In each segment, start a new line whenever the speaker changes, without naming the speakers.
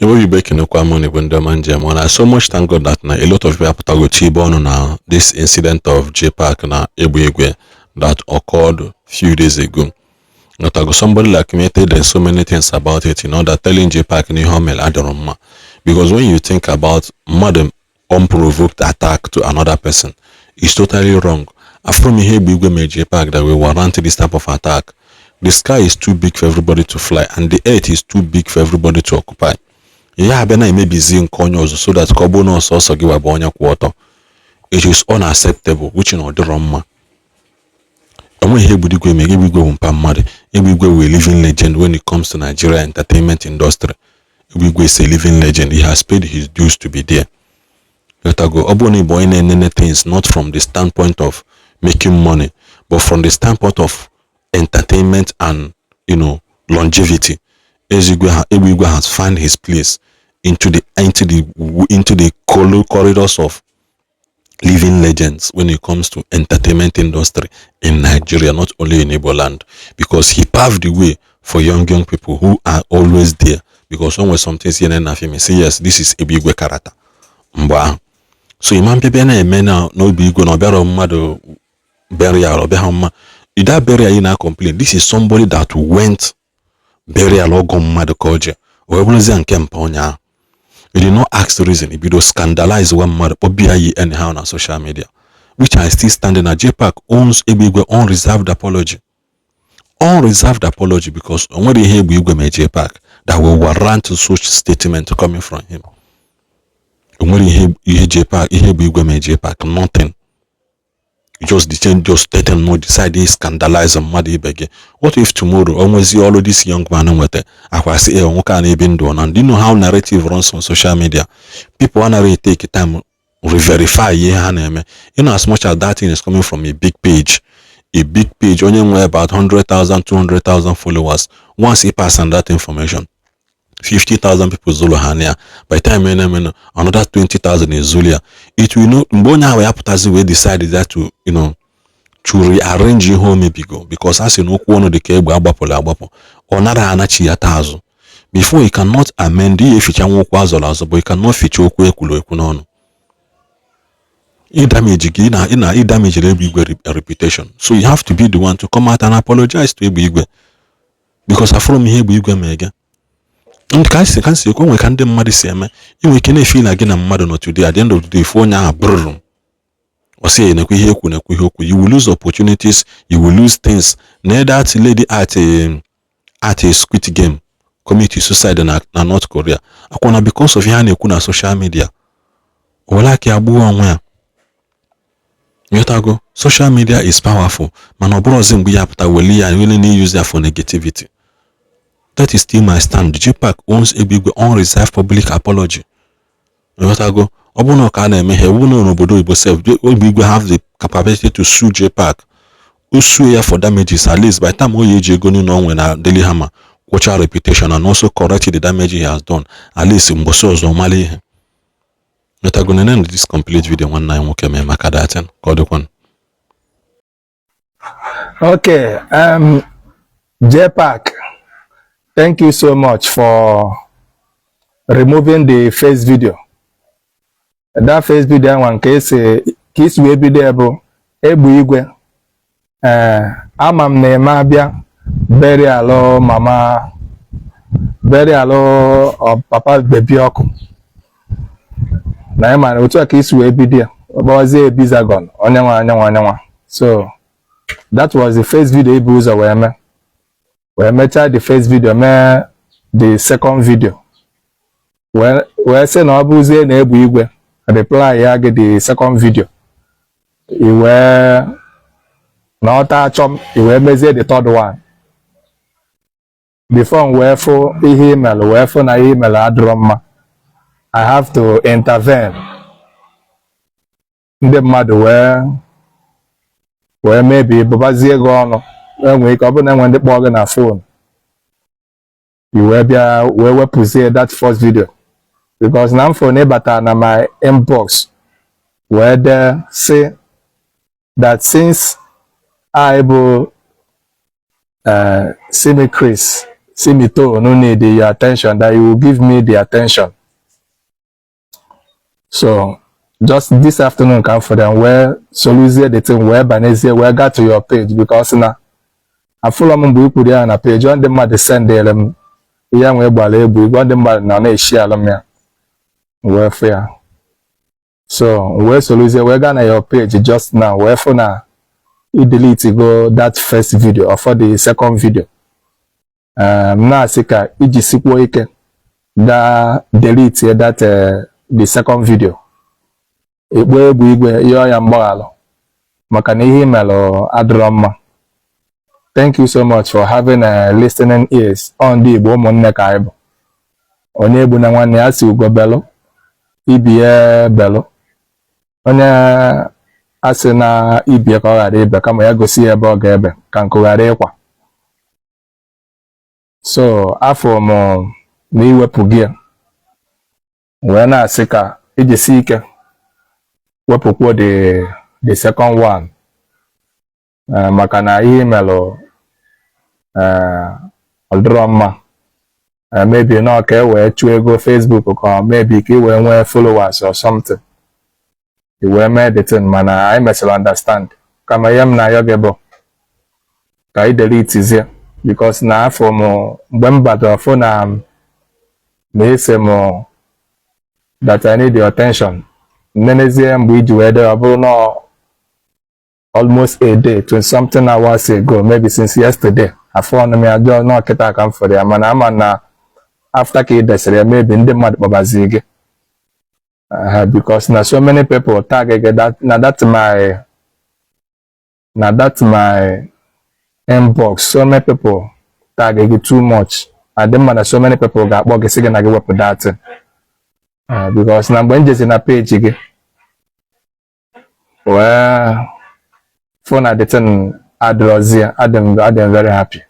When you break in the money when the man jam on, I so much thank God that now a lot of people go Chibon now this incident of JPAC na Egbeigwe that occurred few days ago. Not ago somebody like me there's so many things about it, that telling JPAC ni homel adaroma. Because when you think about madam unprovoked attack to another person, it's totally wrong. After me here Egbeigwe made JPAC that we warrant this type of attack. The sky is too big for everybody to fly, and the earth is too big for everybody to occupy. Yeah, bena ime busy in konyozo so that kobo no also give a bonya quarter. It is unacceptable, which in order roma. And when Egbeigwe make Egbeigwe umpa mad, Egbeigwe a living legend when it comes to Nigeria entertainment industry. Egbeigwe is a living legend. He has paid his dues to be there. Let go. Oboni boy any things not from the standpoint of making money, but from the standpoint of entertainment and longevity. Egbeigwe has found his place into the corridors of living legends when it comes to entertainment industry in Nigeria, not only in Igbo land, because he paved the way for young people who are always there. Because when something CNN say yes, this is Egbeigwe character. So imam bebe na emena no Egbeigwe no bero mmadu burial or behama. That burial you now complain. This is somebody that went burial or gone mad culture. Or you did not ask the reason. If you do scandalize one mother, or be anyhow on social media, which I still standing at JPAC owns Egbeigwe unreserved apology. Unreserved apology, because when they hear Egbeigwe made JPAC, that will warrant such statement coming from him. When you hear JPAC, you hear Egbeigwe made JPAC, nothing. Just let them know, decide they scandalize and mad Egbeigwe. What if tomorrow almost see all of this young man with I say even done, and do you know how narrative runs on social media? People wanna really take time re-verify as much as that thing is coming from a big page only about 100,000 200,000 followers. Once he pass on that information, 50,000 people Zulu Hania. By the time another 20,000 is Zulia. It will know Mbonya we have we decided that to to rearrange your home because as you know one of the cable abapo or nada anachi yatazo. Before you cannot amend the feature but you cannot feature okuno. It damage it damage Egbeigwe reputation. So you have to be the one to come out and apologize to Egbeigwe. Because from here Egbeigwe mega. And can say we can dem mad same you can feel again a mad not today at the end of the day for nya brr or say you will lose opportunities, you will lose things. Near that lady at a squid game committed suicide in North Korea akona because of kuna social media wala ki abu onwe yotago. Social media is powerful man obrozi mgbe ya pata weli and really need use that for negativity. That is still my stand. The JPAC owns Egbeigwe unreserved public apology. Yotago obuno ka na eme he wuno nobodo Igbo self Egbeigwe have the capacity to sue JPAC who sue here for damages at least by the time Oyeji go no when a daily hammer watch our reputation and also correct the damage he has done at least Mboso Zomali. Yotago nene this complete video one night okay me makadaten kodokon.
Okay, JPAC, thank you so much for removing the face video. That face video one case will be there, Egbeigwe. Amam ne mabia very alo mama very alo or papa baby oku. Na man we talk case will be there. About a bizagon onyanwa. So that was the first video Ibuza where met the first video, the second video. Where say no Abuze na Egbeigwe reply ya get the second video. You were not chom, you were measure the third one. Before wherefore email, wherefore na email adroma, I have to intervene. The mother where maybe Babazie gone when we come when the ball on our phone. You will be where we present that first video. Because now for Nebata na my inbox where they say that since I able see me Chris see me too, no need your attention, that you will give me the attention. So just this afternoon come for them where solution the thing where Banese where got to your page because now I follow them we put on a page on the mad send them young way ballet we got them mad now they share them ya welfare. So where solution we're gonna your page just now where for now you delete to go that first video or for the second video. Now sika ijisikwo ike da delete that the second video. Egbeigwe yo ya mgbaghalụ maka na ihe melụ adịrọ mma. Thank you so much for having listening ears on the Igbo ụmụnne ka anyị bụ. Onye egbu na nwanne ya si ugo belụ ibie belụ. Onye asị na ibie ka ọ ghara ibe kama ya gosi ya ebe ọ ga-ebe ka nkụ ghara ịkwa. So afọ m na iwepụ gị wee na-asị ka ijisi ike wepụkwa the second one maka na ihe melụ ọdịrọ mma. Maybe na ka wee chụọ ego Facebook ka maybe ka wee nwee followers or something. I wee mee the thing mana I misunderstand kama ihe m na ya gị bụ ka I delete izie because na afọ m mgbe m batara fụ na ese m that I need your attention. Nenezie mgbe iji wee dee ọ bụrụ na almost a day 20 something hours ago maybe since yesterday afọ ọnụ m ya jụọ na ọkịta aka m fọrọ ya mana ama na after ka ị desịrị ya maybe ndị mmadụ kpọbazi gị because na so many people tag gị na that my inbox so many people tag gị too much adị mma na so many people ga-akpọ gị sị gị na gị wepụ that because na mgbe njezi na page gị well phone at the ten adrozia I'm very happy.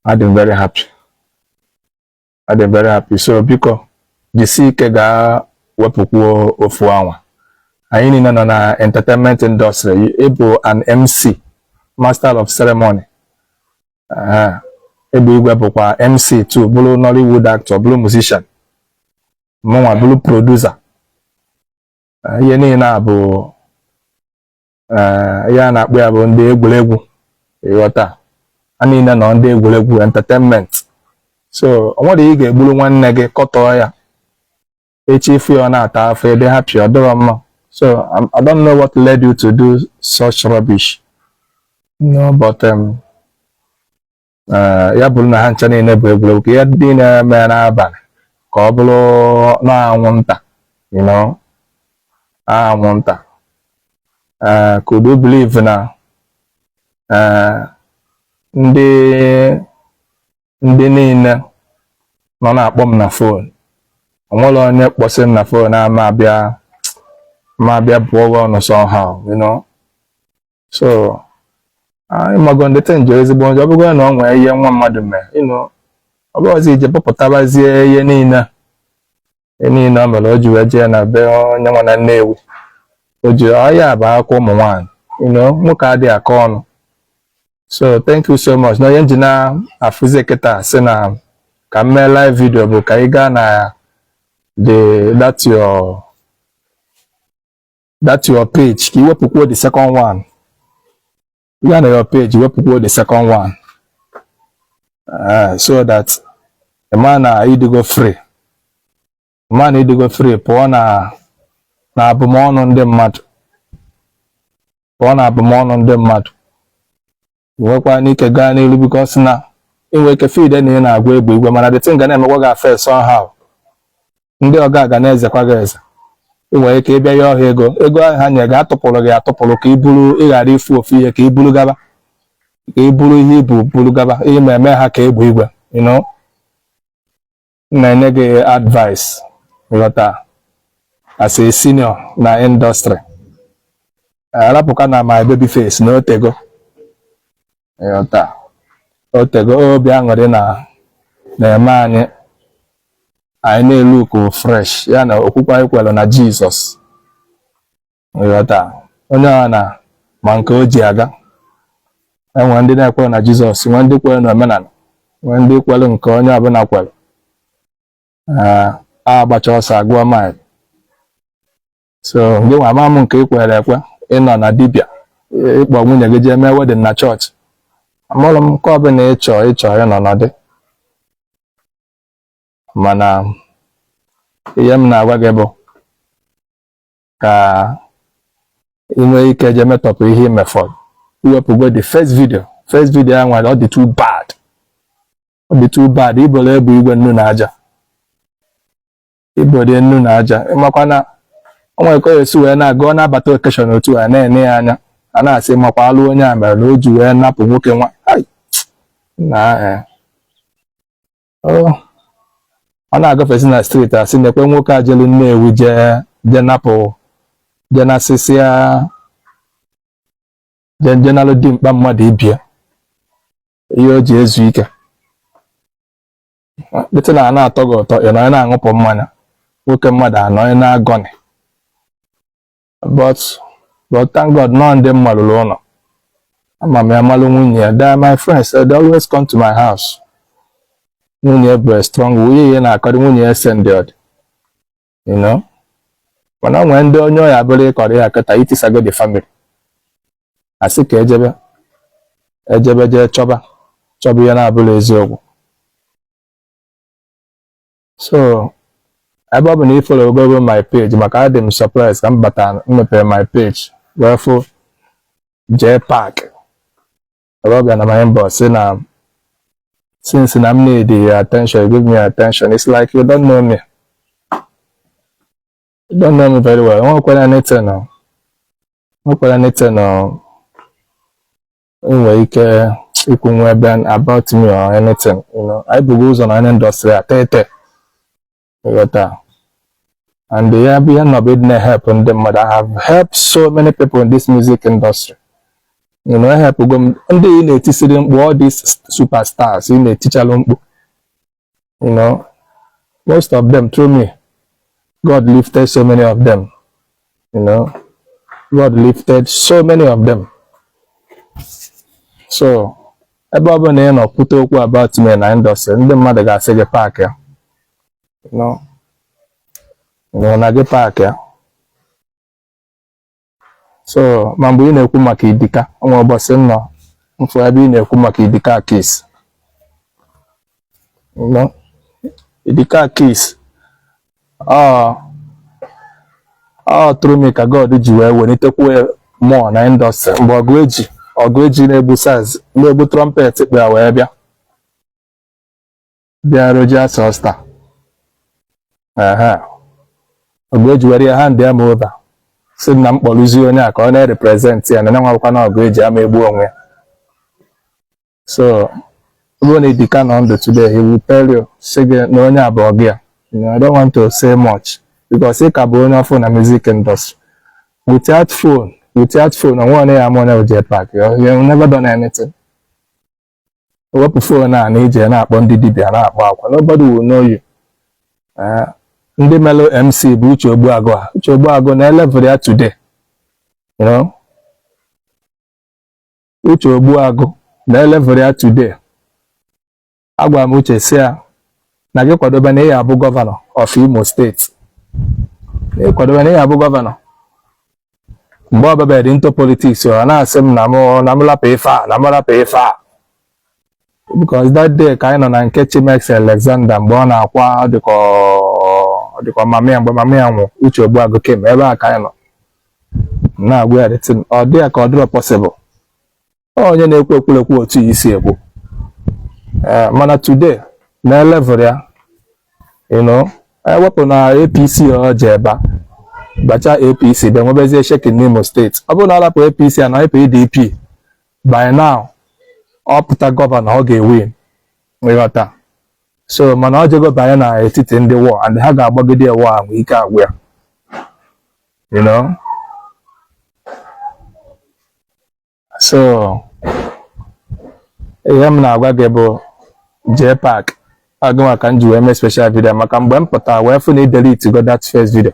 I'm very happy. So because jisi ike ga wepụkwuo ofu anwa. Anyị niile nọ na entertainment industry, able an MC, master of ceremony. Egbeigwe bụkwa MC too, bụrụ Nollywood actor, bụrụ musician. Mụnwa bụrụ producer. Ihe niile bụ ya na-akpọ ya bụ ndị egwuregwu ịghọta. A niile nọ ndị egwuregwu entertainment. So onwere ị ga-egburu nwanne gị kọtọọ ya echi ifu ya na-ata afọ ede happy ọ dịrọ mma. So I don't know what led you to do such rubbish. No, but ya bụrụ na ha ncha niile bụ egwuregwu ka ya dị na-eme n'abalị ka ọ bụrụ na anwụnta, you know, anwụnta. Could you believe na ndị niile nọ na-akpọ m na phone onwere onye kpọsị m na phone na ma bịa bụọ ọnụ somehow, you know. So I'm going to tell you ezigbo onye ọ bụgo na ọ nwee ihe nwa mmadụ mee, you know, ọ bụghịzi ije pụpụtabazie ihe niile ọ mere o ji wee jee na be onye nwa na Nnewi o ji ọya bụ akwa ụmụ nwaanyị, you know, nwoke adịghị akọ ọnụ. So thank you so much. Na onye nji na afụzi kịta sị na ka m mee live video bụ ka ị gaa na that your page ka iwepụkwuo the second one. You gaa na your page iwepụkwuo the second one so that a man na idigo free. Man idigo free pụọ na abụmọnụ ndị mmadụ. Nwekwa n'ike gaa n'ilu because na inwe ike feed na ị na-agwa Egbeigwe mana the thing ga na-emekwa gị affect somehow. Ndị ọga ga na-ezekwa gị eze. Inwe ike ịbịa ya ọha ego ahụ ha nye gị atụpụrụ gị atụpụrụ ka iburu ịghara ifu ofu ihe ka iburu gaba ka iburu ihe ibu buru gaba ihe ma eme ha ka Egbeigwe, you know. Na-enye gị advice ghọta as a senior na industry. Arapụka na my baby face na otego obi aṅụrị na-eme anyị na-elu uku fresh ya na okwukwe anyị kwelu na Jizọs. Ghọta onye ọ na ma nke o ji aga enwe ndị na-ekwere na Jizọs nwe ndị kwere na omenala nwee ndị kwelu nke onye ọbụla kwelu agbacha ọsọ agụọ mile. So gị nwa ama m nke ị kwere ekwe ịnọ na dibịa ịkpọ nwunye gị jee mee wedin na chọọchị. Amụrụ m nke ọbụla ịchọ ịnọ nọdị, mana ihe m na-agwa gị bụ ka ị nwee ike je metọpụ ihe imefọrọ. Iwepụgo the first video ya nwere ọ dị too bad ibolo ebu igwe nnu na aja, ibodie nnu na aja. Ịmakwa na o nwere ka o esi wee na-aga ọ na-abata okeshọn otu a na-ene ya anya a na-asị makwa alụ onye a mere na o ji wee napụ nwoke nwa ọ na-agafesi na streeti asị na-ekwe nwoke a jelu Nnewi je napụ jenasịsịa jenalụ dimkpa mmadụ ibie ihe o ji ezu ike. Dịtị na na-atọ gị ụtọ ị nọ na-aṅụpụ mmanya, nwoke mmadụ anọ na-agọnị. But thank God nọ ndị mmadụ ụlọ ama m amalụ nwunye ya. They are my friends, they always come to my house. Nwunye bụ strong, nwunye ya na-akọrị nwunye ya sendịọd, you know. Mana nwee ndị onye ọya bụrụ ịkọrọ ya kịta itisago the family, asị ka ejebe jee chọba ihe na-abụla eziokwu. So ebe ọ bụ na ị follow go my page maka adị m surprise ka m bata mepere my page wee fụ JPAC ọbịa na my inbox sị na since na m need your attention, you give me attention. It's like you don't know me. You don't know me very well. I won't anything anyway you can wear about me or anything, you know. I believe on an industry at and they have been help on them, but I have helped so many people in this music industry. You know, I help them and they in a all these superstars in a teacher, you know, most of them through me. God lifted so many of them, you know. God lifted so many of them. So, about put about me in the industry, and the mother got say park, you know, na get park, so mambu ine kumaki idika, omo bosse no, mfu abi ine kumaki idika case, you know, idika case. Through me ka God ji wee wenitekwe more na industry mgbe ọgụeji na-ebu saz na-ebu trumpet kpea wee bịa roja sosta ọgụeji were ya hand ya ma over si na mkpọrụzi onye a ka ọ na-represent ya na nwanwakwa na ọgụeji ama egbu onwe. So when Idika nọ ndụ today, he will tell you say na onye a bụ ọgụ ya. You know, I don't want to say much because he can be only phone and music industry. Without phone, and one day I'm on a JPAC. You've never done anything. What phone and agent up on the DB and up, nobody will know you. Ndị mellow MC bụ Uche Ogbuago na level there today. You know? Uche Ogbuago na level there today. Agwa m Uche si ya na gị kwadobe na ya abụ gọvanọ of Imo State. Kwadobe na ya abụ gọvanọ. Mgbe ọbebe dị into politics, ọ na-asị m na m lapụ ife a, na m lapụ ife a. Because that day ka anyị nọ na nke Chimex Alexander mgbe ọ na-akwa dịkọ mamịa mgbe mamịa nwụ Uche Ogbuago kem ebe a ka anyị nọ. Na-agwa ya dịtị ọ dị ya ka ọ dịrọ possible. Onye na-ekwu ekwulekwu otu isi ekwu. Mana today na level ya, you know, ewepụ na APC ọ jeba bacha APC then webezie shake in Imo State. Ọ bụrụ na alapụ APC na PDP by now ọ pụta gọvanọ ọ ga-ewin nghọta. So mana ọ jego banye na etiti ndị war and ha ga-agbagide war ahụ ike agwụ ya, you know. So ihe m na-agwa gị bụ JPAC agụma ka m ji wee mee special video maka mgbe m pụtara wee fụ na ị delete go that first video.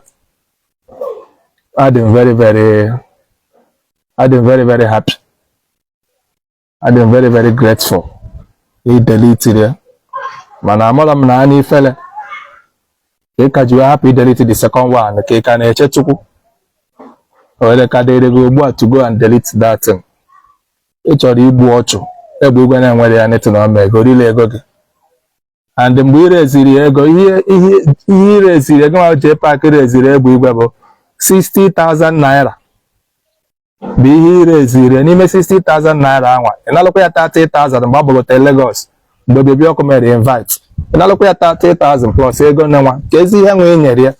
I'm very very happy. I'm very very grateful. He deleted it mana amara m na a n'ifele ka ka ji happy delete the second one ka ka na-eche chukwu were ka dịrị gị ugbu a to go and delete that thing. Ị chọrọ igbu ọchụ Egbeigwe na-enwere ya netin ọma ego rile ego gị, and mgbe ireziri ego ihe ireziri ego ma JPAC reziri Egbeigwe bụ 60,000 naira bụ ihe ireziri n'ime 60,000 naira anwa. Ị nalụkwa ya 30,000 mgbe agbagote Lagos mgbe bebi ọkụ mere invite. Ị nalụkwa ya 30,000 plus ego nwa ka ezi ihe nwe nyere ya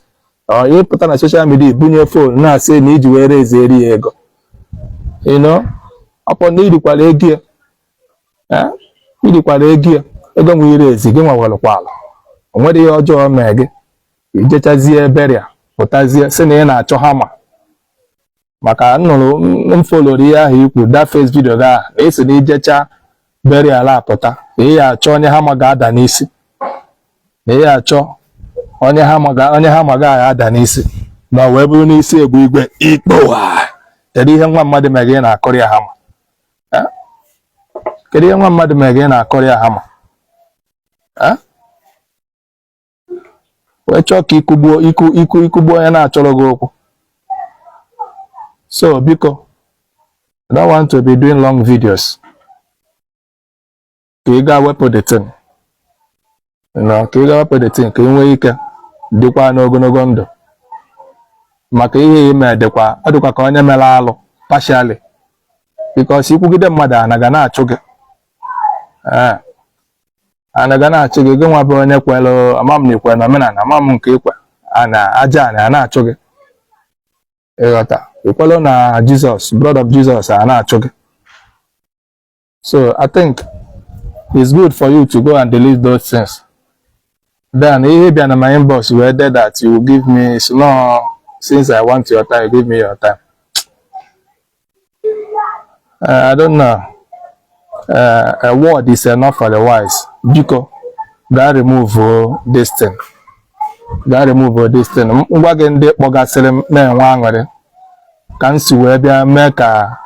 ịpụta na social media ibunye fon na-asị na iji were ezeri ya ego, ọpọ na irikwara ego ya ego nwe ire ezi gị nwewelụkwa ala, o nwere ihe ọjọọ mee gị ijechazie beria pụtazie sị na ị na-achọ hama maka nnụrụ mfoloro ihe ahụ ikwu that first video ga na esi na ijecha beria ala apụta na ihe achọ onye hama ga-ada n'isi, na ihe achọ onye hama ga-ada n'isi na wee bụrụ n'isi Egbeigwe ikpowa. Kedu ihe nwa mmadụ mere gị na-akọrọ ya hama? Kedu ihe nwa mmadụ mere gị na-akọrọ ya hama? Wee chọọ ka ikugbuo onye na-achọrọ gị okwu. So biko, I don't want to be doing long videos. Ka ị ga-wepụ the thing, ka ị ga-wepụ the thing ka ị nwee ike dịkwa n'ogologo ndụ, maka ihe ime ọ dịkwa ka onye mere alụ partially, because ikwugide mmadụ anaga na-achụ gị gị nwa bụ onye kwelụ amam na ikwe na omenala amam nke ikwe aja a na-achụ gị, ịghọta ikwelụ na Jesus, blood of Jesus a na-achụ gị. So I think it's good for you to go and delete those things. Then ihe bịa na my inbox where did that you will give me, so no, since I want your time, give me your time. I don't know. A word is enough for the wise. Biko, that remove this thing. Ngwa gị ndị kpọgasịrị m na-enwe aṅụrị ka m si wee bịa mee ka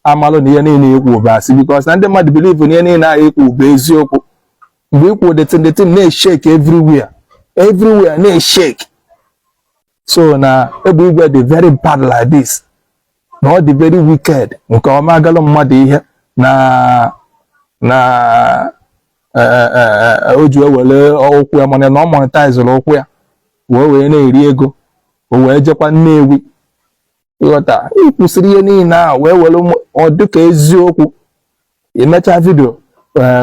amalụ na ihe niile ikwu bụ asị, because na ndị mmadụ believe na ihe niile ahụ ikwu bụ eziokwu. Mgbe ikwu the thing na-shake everywhere na-shake. So na Egbeigwe dị very bad like this, na ọ dị very wicked, nke ọma agalụ mmadụ ihe na o ji ewere okwu ya mana na ọ monetizere okwu ya wee na-eri ego, o wee jekwa Nnewi, ịghọta ikwusịrị ihe niile ahụ wee were ọ dịka eziokwu. Imecha vidio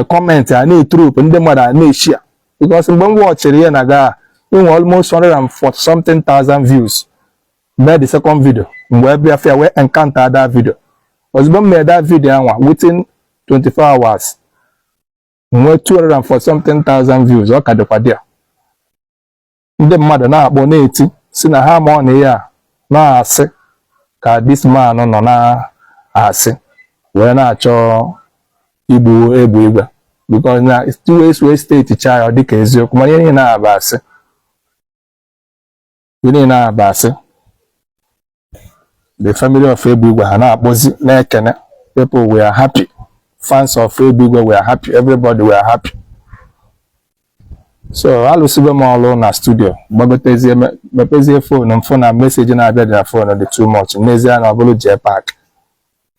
kọmentị a na-etrop ndị mmadụ a na-eshia, because mgbe m wọchịrị ya na ga inwe almost 140 something thousand views mee the second video. Mgbe bịa fia wee encounter that video, ozugbo m mee that video anwa within 24 hours nwee 240 something thousand views. Ọ ka dịkwa dị ndị mmadụ na-akpọ na-eti si na ha ma ọ na ya na-asị ka this man nọ na-asị wee na-achọ igbu Egbeigwe, because na two ways wee steeti cha ọ dịka eziokwu, mana ihe niile na-aba asị. The family of Egbeigwe ha na-akpọzi na-ekene, people were happy, fans of Egbeigwe were happy, everybody were happy. So alụsigo m ọrụ na studio gbagotezie mepezie phone mfụ na message na-abịa dị na phone dị too much, n'ezie na ọ bụrụ JPAC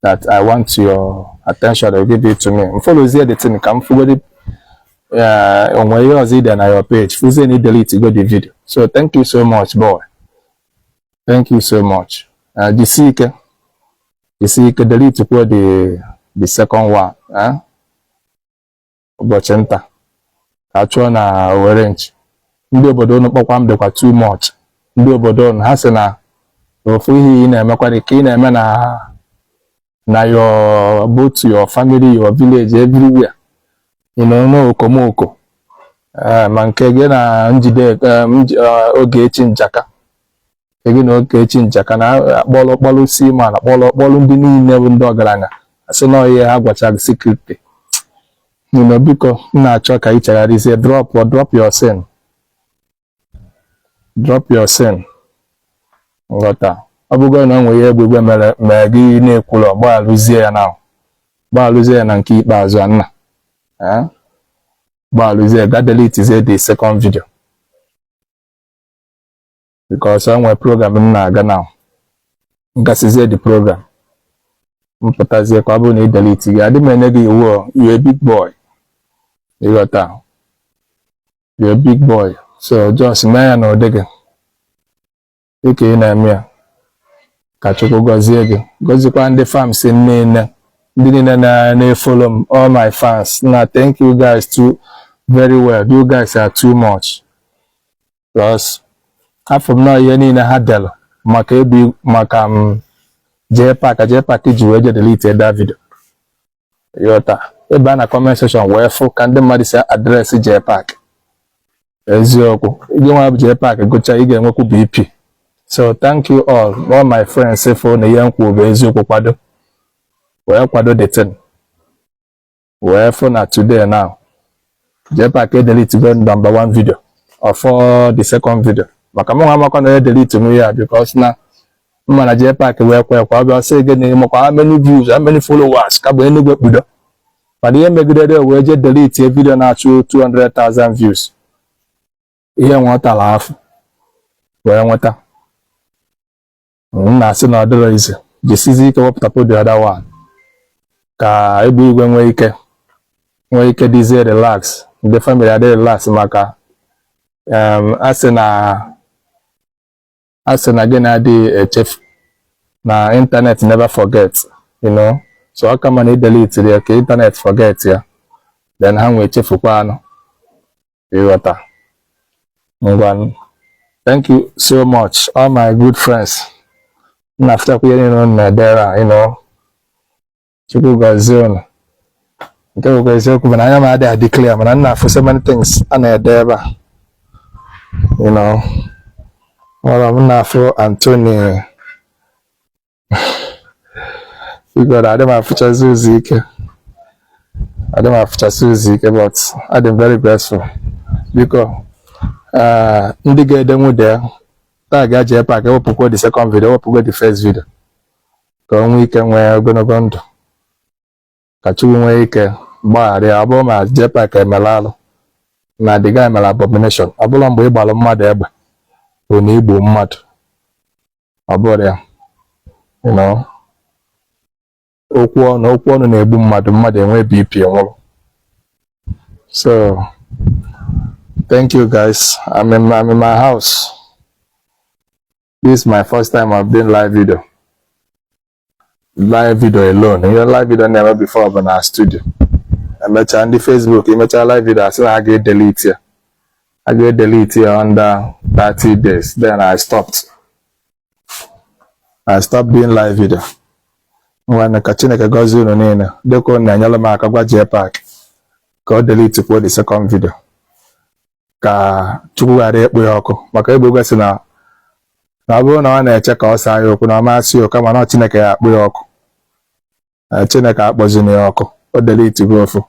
that I want your attention, I give it to me. Mfollozie the thing ka m fugodi onwe ihe ọzọ ide na your page fuzie na delete go the video. So thank you so much boy, thank you so much. Jisi ike delete kwa the second one ụbọchị nta ka chụọ na Owerre. Ndị obodo unu kpọkwa m dịkwa too much. Ndị obodo unu ha sị na ofu ihe ị na-emekwa dị ka ị na-eme na your both your family, your village, everywhere, no okomoko. Ma nke gị na njide oge echi njaka, gị na oge echi njaka na kpọlụ si ma na kpọlụ ndị niile bụ ndị ọgaranya asị na ihe ha gwacha gị secretly. Biko m na-achọ ka ị chegharịzie, drop your sin. Nghọta ọ bụgo na onwe ihe Egbeigwe mere gị na-ekwulu, gbaalụzie ya na nke ikpeazụ nna but I got delete the second video because I'm a program now. Because the program. Mpatazie kwa bụ na delete gị adị menye gị iwu you a big boy. You got that. You're a big boy. So just man or digger. You can me. Kachuko gozie. Gozikwa ndị fans nne na follow all my fans. Now thank you guys too very well. You guys are too much. Because half of now you need a hadel. Maka JPAC ji wee delete that video. Yota. Ebe na comment section wee fụ ka ndị mmadụ si address JPAC. Eziokwu. Ige nwa JPAC gocha ige nwekwu BP. So thank you all my friends for na ihe nkwu bụ eziokwu kwado. Wee kwado the thing. Wee fụ na today now. JPAC delete go number 1 video. Or for the second video. Maka mụ amakwa na delete mu ya because na mana JPAC wee kwa bịa sị gị na maka how many views, how many followers ka bụ enugwe kpudo. Mana ihe megidere wee je delete video na-achụ 200,000 views. Ihe nwetara afọ wee nweta. Na-asị na ọ dịrọ ize. Jisizi ike wepụtapụ the other one. Ka Egbeigwe nwee ike dizie relax. Ndị family adị relax maka asị na gị na-adị echefu. Na internet never forget, you know. So how come I delete it? Okay, internet forget ya. Then ha nwee chefukwa anụ. Ịghọta. Ngwan. Thank you so much, all my good friends. After Dera, you know. Chukwu gozie unu. Nke bụ eziokwu bụ na anya m adịghị declare mana nna afụ so many things a na-ede ebe a. You know. Ọrụ m na-afụ Anthony. God, I don't have to Zike. I don't have to Zike, but I'm very grateful because ndị ga-edenwu there tag JPAC ewepụkwa the second video, ewepụkwa the first video ka o nwee ike nwee ogologo ndụ ka Chukwu nwee ike gbagharịa. Ọ bụrụ ma JPAC emela alụ na the guy emela abomination, ọ bụla mgbe ị gbalụ mmadụ egbe bụ na igbu mmadụ, ọ bụrụ ya, you know. Okwu ọnụ na-egbu mmadụ enwe BP enwụrụ. So thank you guys. I'm in my house. This is my first time I've been live video alone. You know, live video never before but na studio. Emecha ndị Facebook, emecha live video asị na I get delete here under 30 days. Then I stopped doing live video. When ka Chineke gozie unu niile dịka unu na-enyere m aka gwa JPAC ka ọ delete kwa the second video ka Chukwu ghara ekpo ya ọkụ maka Egbeigwe sị na ọ bụrụ na ọ na-eche ka ọ saa ya okwu na ọ masị ya kama na Chineke ya akpụ ya ọkụ. Chineke akpọzina ya ọkụ. O delete go ofu,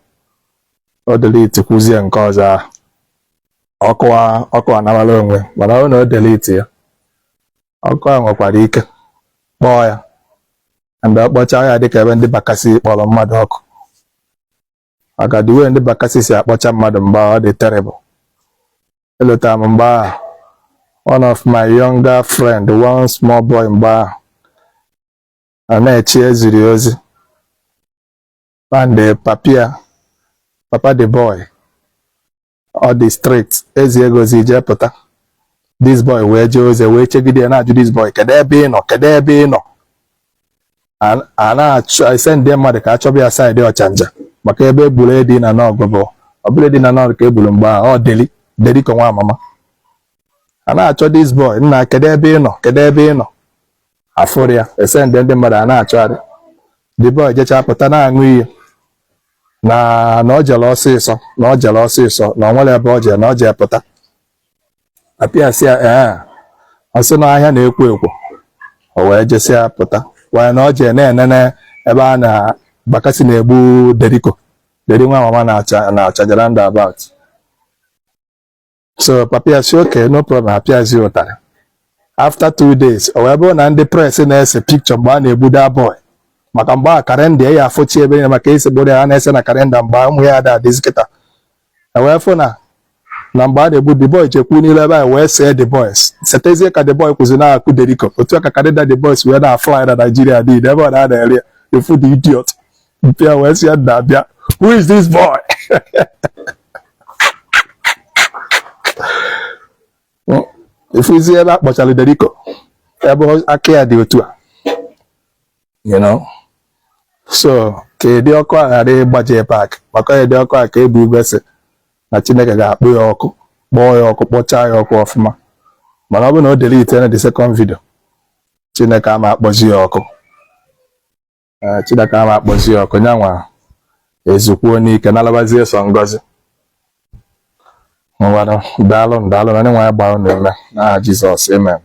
o delete kwuzie nke ọzọ ọkụ anamala onwe mana ọ na o delete ya ọkụ a nwekwara ike kpọọ ya mgbe ọkpọcha ya dịka ebe ndị bakasị kpọrọ mmadụ ọkụ. Maka the way ndị bakasị si akpọcha mmadụ mgbe ọ dị terrible. Elota m mgbe ahụ one of my younger friend, one small boy mgbe ahụ a na-echi eziri ozi and papa the boy ọ dị street ezi egozi jee pụta. This boy wee jee ozi wee chegide ya na-ajụ this boy kedu ebe ị nọ a na-achọ send mmadụ ka achọba ya side Ọchanja maka ebe egburu edi na n'ọgụ bụ ọ bụla dị na n'ọgụ ka egburu mgbe ahụ ọ deli ka nwa amama. A na-achọ this boy nna kedu ebe ị nọ afụrụ ya esend ndị mmadụ a na-achọgharị. The boy jecha pụta na-aṅụ iyi na ọ jere ọsịsọ na ọ nwere ebe ọ jere na ọ jere pụta apịasị ya ọ sị na ahịa na-ekwo ekwo o wee jesịa pụta wee na ọ jere na-enene ebe a na bakasị na-egbu deri nwa mama na-acha roundabout. So papia si okay, no problem, apịazi ụtarị. After 2 days o wee bụrụ na ndị press na-ese picture mgbe a na-egbu that boy maka mgbe a kalenda ya afọchi ebe maka ese gboro ya na-ese na kalenda mgbe ụmụ ya ada adịzi kịta wee fụ na mgbe a na-egbu the boy chekwu n'ilu ebe a wee see the boys setezie ka the boy kwụzi na-akụ deriko otu aka kadịda the boys wee na-afly na Nigeria dị ebe ọ na-eri ya efu the idiot mpịa wee si ya na-abịa who is this boy efuzi ebe a kpọchara deriko ebe aka ya dị otu a you know so ka ịdị ọkụ a ghara ịgba JPAC maka ịdị ọkụ a ka ebu ugwesi na Chineke ga-akpụ ya ọkụ kpọọ ya ọkụ kpọchaa ya ọkụ ọfụma mana ọ bụ na o delete na the second video Chineke ama akpọzi ya ọkụ Chineke ama akpọzi ya ọkụ nyanwa ezukwuo n'ike nalabazie sọ ngọzi ngwanụ daalụ na onye nwe anyị gbaa unu ume n'aha Jizọs amen